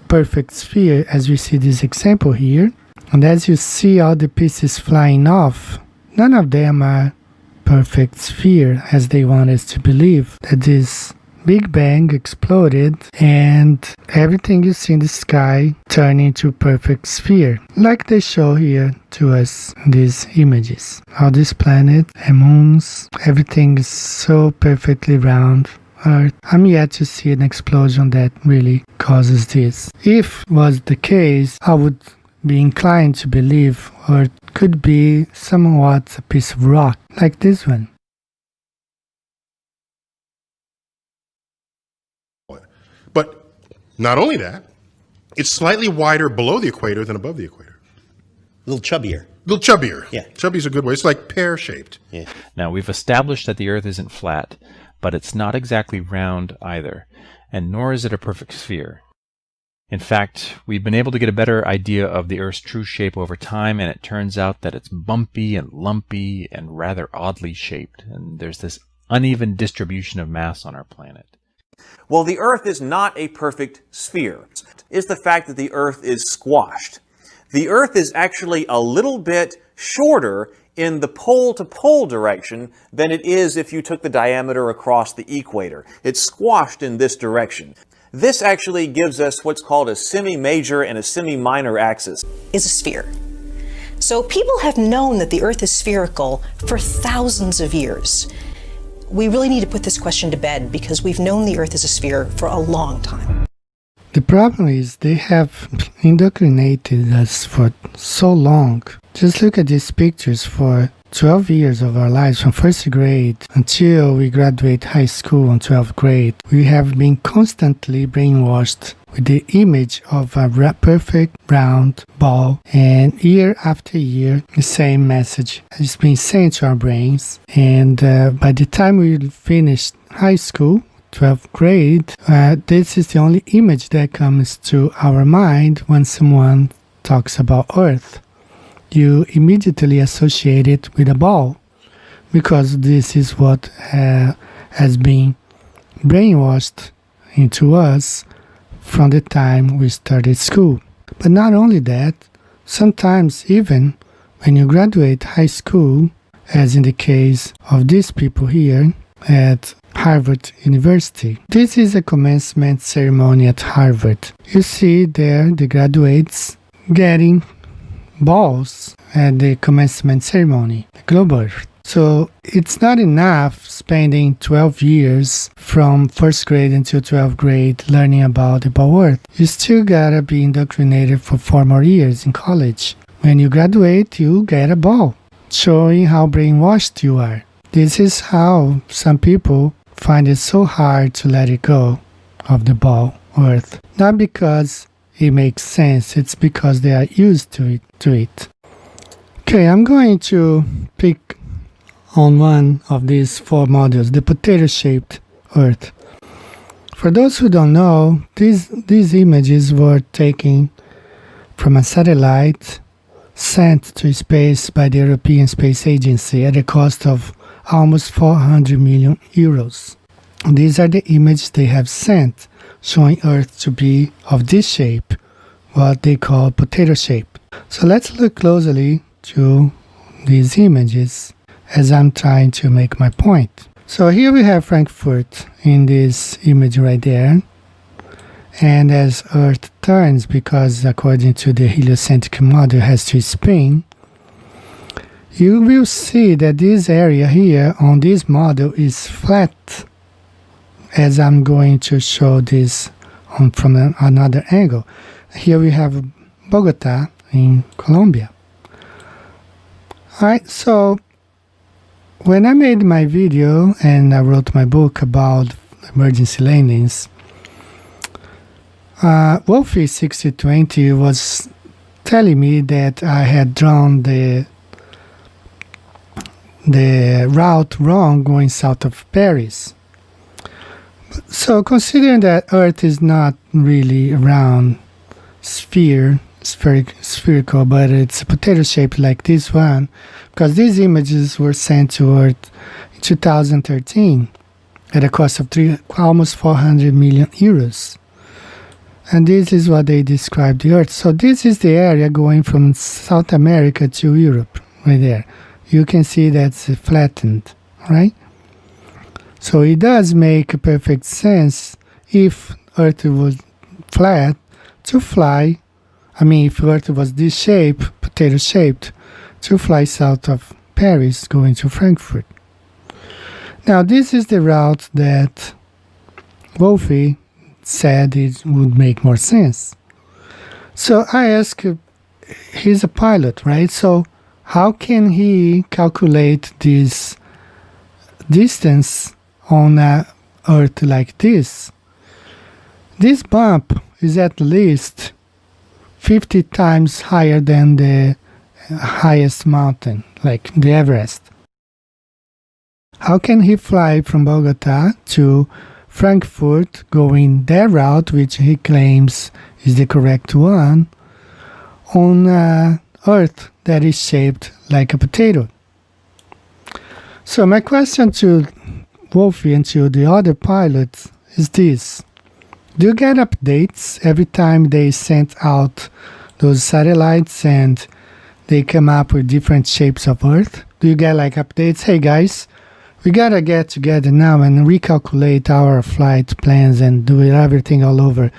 perfect sphere, as we see this example here. And as you see all the pieces flying off, none of them are perfect sphere, as they want us to believe that this Big Bang exploded and everything you see in the sky turned into perfect sphere, like they show here to us in these images. All this planet and moons, everything is so perfectly round. Earth. I'm yet to see an explosion that really causes this. If was the case, I would be inclined to believe Earth could be somewhat a piece of rock, like this one. But not only that, it's slightly wider below the equator than above the equator. A little chubbier. A little chubbier. Yeah. Chubby is a good way. It's like pear-shaped. Yeah. Now, we've established that the Earth isn't flat, but it's not exactly round either, and nor is it a perfect sphere. In fact, we've been able to get a better idea of the Earth's true shape over time, and it turns out that it's bumpy and lumpy and rather oddly shaped, and there's this uneven distribution of mass on our planet. Well, the Earth is not a perfect sphere. It's the fact that the Earth is squashed. The Earth is actually a little bit shorter in the pole-to-pole direction than it is if you took the diameter across the equator. It's squashed in this direction. This actually gives us what's called a semi-major and a semi-minor axis. Is a sphere. So people have known that the Earth is spherical for thousands of years. We really need to put this question to bed because we've known the Earth is a sphere for a long time. The problem is they have indoctrinated us for so long. Just look at these pictures for 12 years of our lives, from first grade until we graduate high school in 12th grade, we have been constantly brainwashed with the image of a perfect round ball, and year after year the same message has been sent to our brains. And by the time we finish high school, 12th grade, this is the only image that comes to our mind when someone talks about Earth. You immediately associate it with a ball, because this is what has been brainwashed into us from the time we started school. But not only that, sometimes even when you graduate high school, as in the case of these people here at Harvard University. This is a commencement ceremony at Harvard. You see there the graduates getting balls at the commencement ceremony, the globe Earth. So it's not enough spending 12 years from first grade until 12th grade learning about the ball Earth. You still gotta be indoctrinated for 4 more years in college. When you graduate, you get a ball, showing how brainwashed you are. This is how some people find it so hard to let it go of the ball Earth. Not because it makes sense, it's because they are used to it. Okay, I'm going to pick on one of these 4 models, the potato-shaped Earth. For those who don't know, these images were taken from a satellite sent to space by the European Space Agency at a cost of almost 400 million euros. These are the images they have sent, showing Earth to be of this shape, what they call potato shape. So let's look closely to these images as I'm trying to make my point. So here we have Frankfurt in this image right there. And as Earth turns, because according to the heliocentric model has to spin, you will see that this area here on this model is flat, as I'm going to show this from another angle. Here we have Bogota in Colombia. Alright, so when I made my video and I wrote my book about emergency landings, Wolfie 6020 was telling me that I had drawn the route wrong going south of Paris. So considering that Earth is not really a round spherical, but it's a potato shaped like this one, because these images were sent to Earth in 2013 at a cost of almost 400 million euros. And this is what they describe the Earth. So this is the area going from South America to Europe, right there. You can see that's flattened, right? So it does make perfect sense if Earth was flat to fly. I mean, if Earth was this shape, potato shaped, to fly south of Paris going to Frankfurt. Now this is the route that Wolfie said it would make more sense. So I asked, he's a pilot, right? So how can he calculate this distance on Earth like this? This bump is at least 50 times higher than the highest mountain, like the Everest. How can he fly from Bogota to Frankfurt going that route, which he claims is the correct one, on Earth that is shaped like a potato? So my question to Wolfie and to the other pilots is this: do you get updates every time they send out those satellites and they come up with different shapes of Earth? Do you get like updates? Hey guys, we gotta get together now and recalculate our flight plans and do everything all over,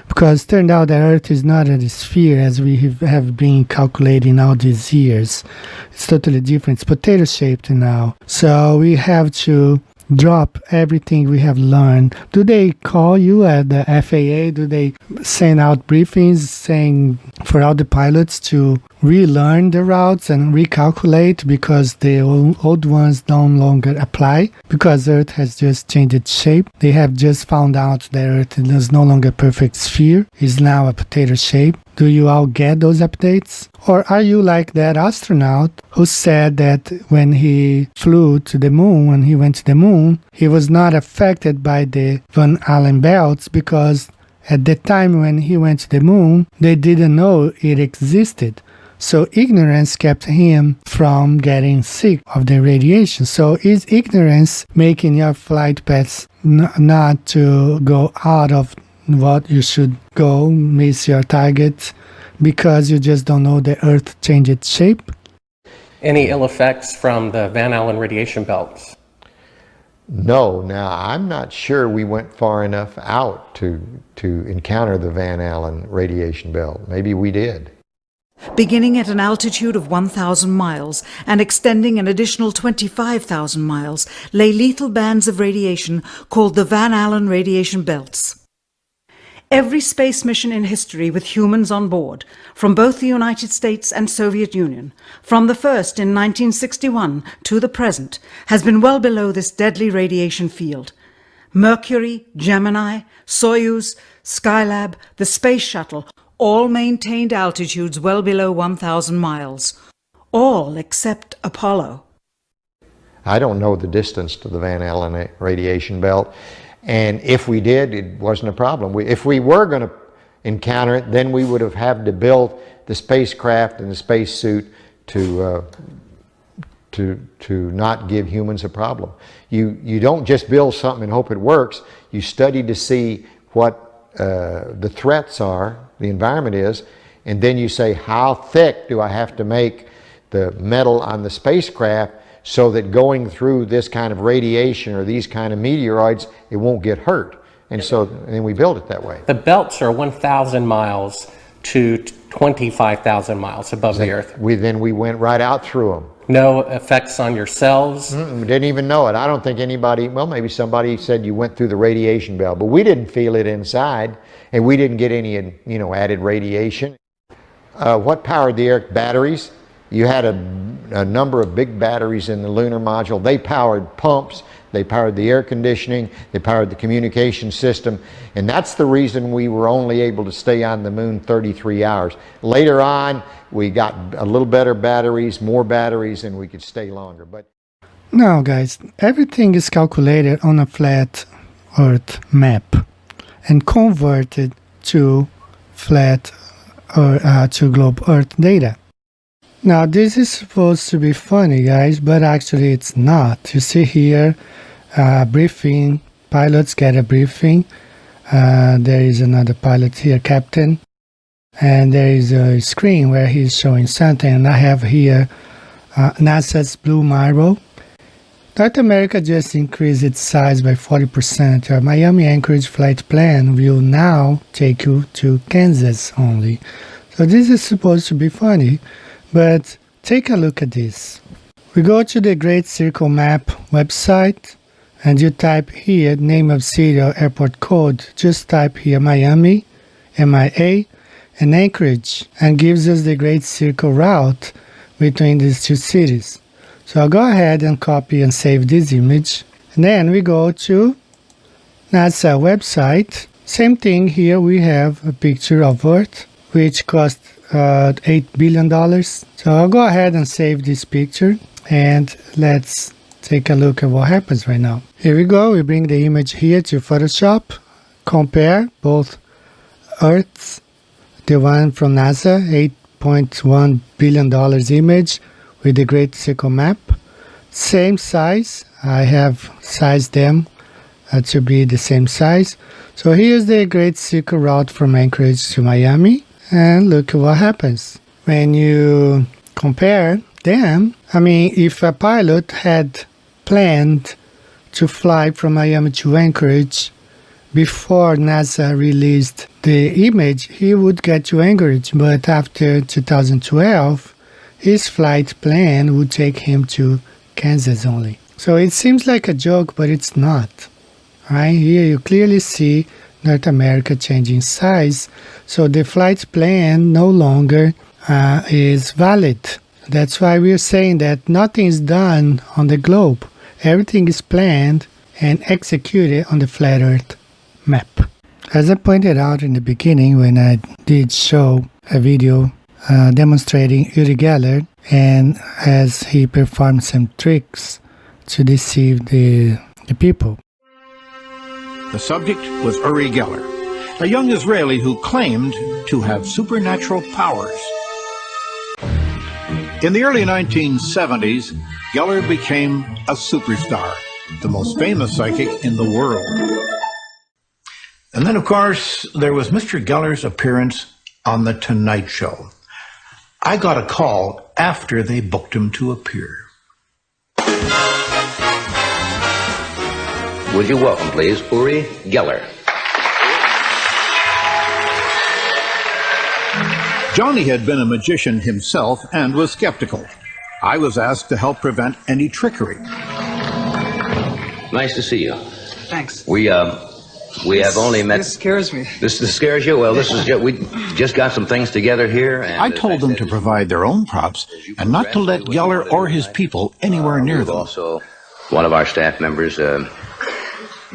because it turned out that Earth is not a sphere as we have been calculating all these years. It's totally different. It's potato shaped now. So we have to drop everything we have learned? Do they call you at the FAA? Do they send out briefings saying for all the pilots to relearn the routes and recalculate because the old ones no longer apply because Earth has just changed its shape? They have just found out that Earth is no longer a perfect sphere, is now a potato shape. Do you all get those updates? Or are you like that astronaut who said that when he flew to the moon, when he went to the moon, he was not affected by the Van Allen belts because at the time when he went to the moon, they didn't know it existed. So ignorance kept him from getting sick of the radiation. So is ignorance making your flight paths not to go out of what you should go, miss your target, because you just don't know the Earth changed its shape? Any ill effects from the Van Allen radiation belts? No. Now, I'm not sure we went far enough out to encounter the Van Allen radiation belt. Maybe we did. Beginning at an altitude of 1,000 miles and extending an additional 25,000 miles, lay lethal bands of radiation called the Van Allen radiation belts. Every space mission in history with humans on board, from both the United States and Soviet Union, from the first in 1961 to the present, has been well below this deadly radiation field. Mercury, Gemini, Soyuz, Skylab, the Space Shuttle, all maintained altitudes well below 1,000 miles. All except Apollo. I don't know the distance to the Van Allen radiation belt. And if we did, it wasn't a problem. If we were going to encounter it, then we would have had to build the spacecraft and the spacesuit to not give humans a problem. You don't just build something and hope it works. You study to see what the threats are, the environment is, and then you say, how thick do I have to make the metal on the spacecraft so that going through this kind of radiation or these kind of meteoroids, it won't get hurt. And so then we build it that way. The belts are 1,000 miles to 25,000 miles above the Earth. Then we went right out through them. No effects on your cells? We didn't even know it. I don't think anybody, well, maybe somebody said you went through the radiation belt, but we didn't feel it inside, and we didn't get any, added radiation. What powered the Earth? Batteries. You had a number of big batteries in the lunar module. They powered pumps, they powered the air conditioning, they powered the communication system, and that's the reason we were only able to stay on the moon 33 hours. Later on, we got a little better batteries, more batteries, and we could stay longer. But now, guys, everything is calculated on a flat Earth map and converted to flat or to globe Earth data. Now, this is supposed to be funny, guys, but actually it's not. You see here, briefing, pilots get a briefing. There is another pilot here, captain, and there is a screen where he's showing something. And I have here NASA's Blue Marble. North America just increased its size by 40%. Our Miami Anchorage flight plan will now take you to Kansas only. So this is supposed to be funny. But take a look at this. We go to the Great Circle Map website and you type here name of city or airport code. Just type here Miami, MIA, and Anchorage, and gives us the Great Circle route between these two cities. So I'll go ahead and copy and save this image. And then we go to NASA website. Same thing here, we have a picture of Earth, which costs $8 billion. So I'll go ahead and save this picture and let's take a look at what happens right now. Here we go. We bring the image here to Photoshop, compare both Earths, the one from NASA, $8.1 billion image with the Great Circle map. Same size. I have sized them to be the same size. So here's the Great Circle route from Anchorage to Miami. And look at what happens. When you compare them, if a pilot had planned to fly from Miami to Anchorage before NASA released the image, he would get to Anchorage. But after 2012, his flight plan would take him to Kansas only. So it seems like a joke, but it's not. Right here you clearly see North America changing size. So the flight plan no longer is valid. That's why we're saying that nothing is done on the globe. Everything is planned and executed on the flat Earth map. As I pointed out in the beginning when I did show a video demonstrating Uri Geller, and as he performed some tricks to deceive the people. The subject was Uri Geller, a young Israeli who claimed to have supernatural powers. In the early 1970s, Geller became a superstar, the most famous psychic in the world. And then, of course, there was Mr. Geller's appearance on The Tonight Show. I got a call after they booked him to appear. Would you welcome, please, Uri Geller. Johnny had been a magician himself and was skeptical. I was asked to help prevent any trickery. Nice to see you. Thanks. We have only met... This scares me. This scares you? Well, we just got some things together here. And I told them to provide their own props and not to let Geller or his people anywhere near them. Also, one of our staff members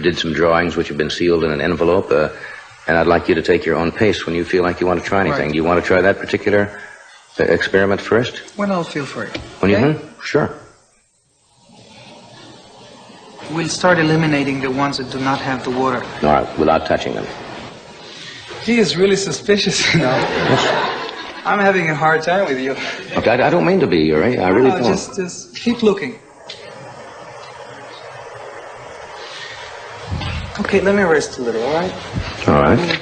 did some drawings which have been sealed in an envelope, and I'd like you to take your own pace when you feel like you want to try anything. Right. Do you want to try that particular experiment first? When I'll feel for it. When okay? you Sure. We'll start eliminating the ones that do not have the water. All right, without touching them. He is really suspicious, you know. I'm having a hard time with you. Okay, I don't mean to be, Uri. I really don't. Just keep looking. Okay, let me rest a little, all right? All right.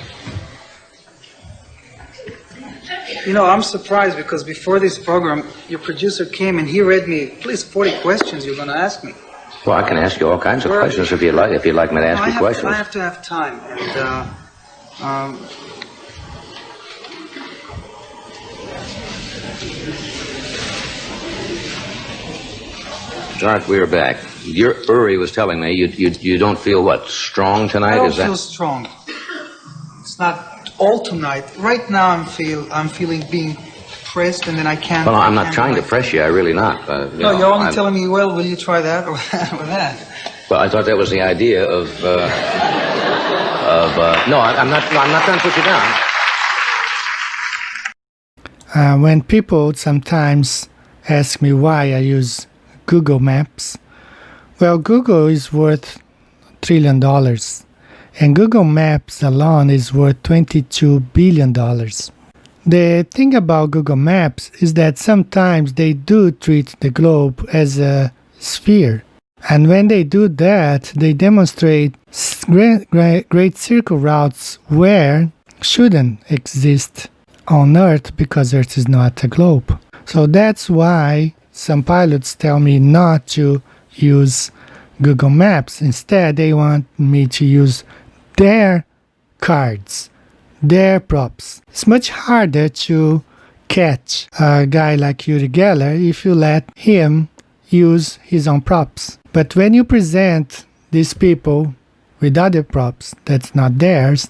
You know, I'm surprised because before this program, your producer came and he read me at least 40 questions you're going to ask me. Well, I can ask you all kinds of questions if you'd like me to ask you questions. I have to have time, and All right, we're back. Uri was telling me you don't feel what, strong tonight? I don't feel strong. It's not all tonight. Right now, I'm feeling being pressed, and then I can't. Well, I'm not trying to press you. I really not. No, you're only telling me, well, will you try that or that? Well, I thought that was the idea of. No, I'm not trying to put you down. When people sometimes ask me why I use Google Maps, well, Google is worth $1 trillion, and Google Maps alone is worth $22 billion. The thing about Google Maps is that sometimes they do treat the globe as a sphere. And when they do that, they demonstrate great circle routes where shouldn't exist on Earth because Earth is not a globe. So that's why some pilots tell me not to use Google Maps. Instead, they want me to use their cards, their props. It's much harder to catch a guy like Uri Geller if you let him use his own props. But when you present these people with other props that's not theirs,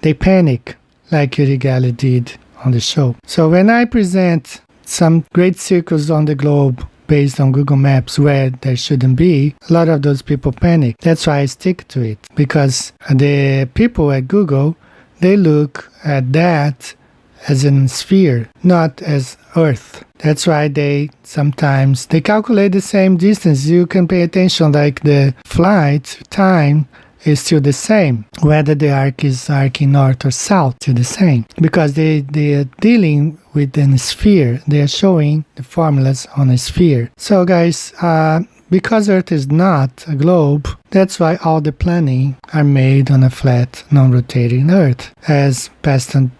they panic, like Uri Geller did on the show. So when I present some great circles on the globe based on Google Maps where there shouldn't be, a lot of those people panic. That's why I stick to it, because the people at Google, they look at that as a sphere, not as Earth. That's why they calculate the same distance. You can pay attention, like the flight time is still the same, whether the arc is arcing north or south, still the same, because they are dealing with a sphere. They are showing the formulas on a sphere. So guys, because Earth is not a globe, that's why all the planning are made on a flat, non-rotating Earth. As Pastor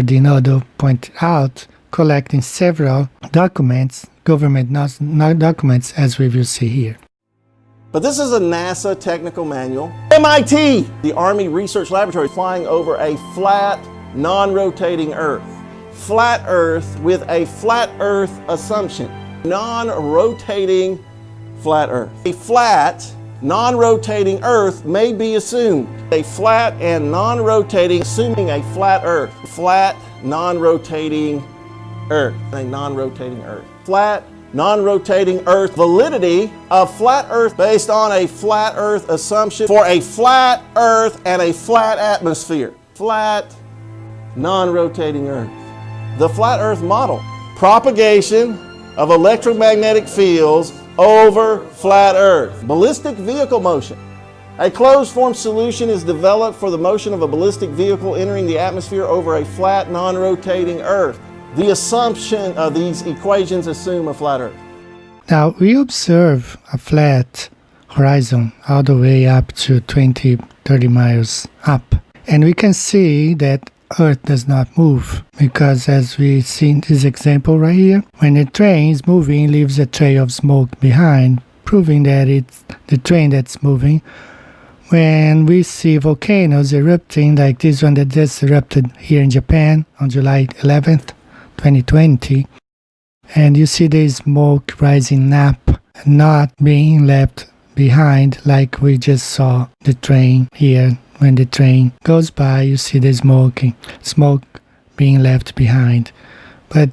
Dinodo pointed out, collecting several documents, government documents, as we will see here. But this is a NASA technical manual. MIT, the Army Research Laboratory, flying over a flat, non-rotating Earth. Flat Earth with a flat Earth assumption. Non-rotating flat Earth. A flat, non-rotating Earth may be assumed. A flat and non-rotating, assuming a flat Earth. Flat, non-rotating Earth. A non-rotating Earth. Flat, non-rotating Earth. Validity of flat Earth based on a flat Earth assumption for a flat Earth and a flat atmosphere. Flat, non-rotating Earth. The flat Earth model. Propagation of electromagnetic fields over flat Earth. Ballistic vehicle motion. A closed-form solution is developed for the motion of a ballistic vehicle entering the atmosphere over a flat, non-rotating Earth. The assumption of these equations assume a flat Earth. Now, we observe a flat horizon all the way up to 20, 30 miles up. And we can see that Earth does not move because, as we see in this example right here, when a train is moving, it leaves a trail of smoke behind, proving that it's the train that's moving. When we see volcanoes erupting like this one that just erupted here in Japan on July 11th, 2020, and you see the smoke rising up, not being left behind like we just saw the train here. When the train goes by, you see the smoke being left behind. But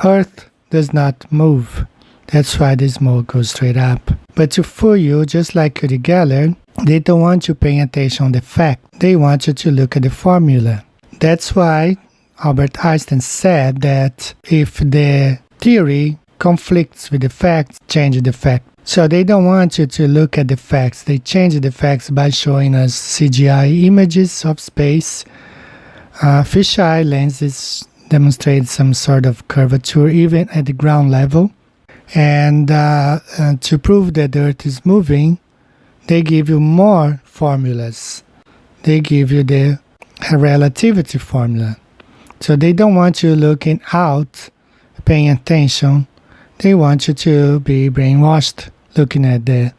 Earth does not move. That's why the smoke goes straight up. But to fool you, just like Uri Geller, they don't want you paying attention on the fact. They want you to look at the formula. That's why Albert Einstein said that if the theory conflicts with the facts, change the fact. So they don't want you to look at the facts. They change the facts by showing us CGI images of space. Fisheye lenses demonstrate some sort of curvature even at the ground level. And to prove that the Earth is moving, they give you more formulas. They give you the relativity formula. So they don't want you looking out, paying attention. They want you to be brainwashed, looking at the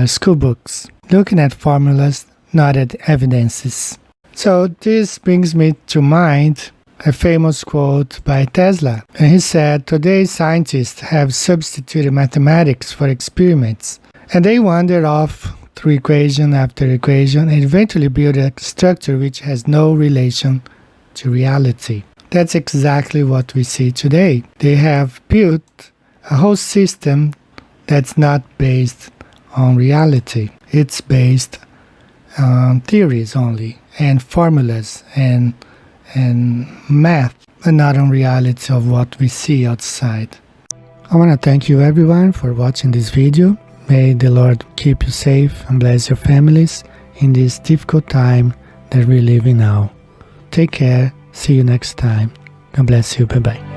school books, looking at formulas, not at evidences. So this brings me to mind a famous quote by Tesla. And he said, "Today scientists have substituted mathematics for experiments, and they wander off through equation after equation and eventually build a structure which has no relation to reality." That's exactly what we see today. They have built a whole system that's not based on reality. It's based on theories only, and formulas, and math, but not on reality of what we see outside. I want to thank you everyone for watching this video. May the Lord keep you safe and bless your families in this difficult time that we're living now. Take care. See you next time. God bless you. Bye-bye.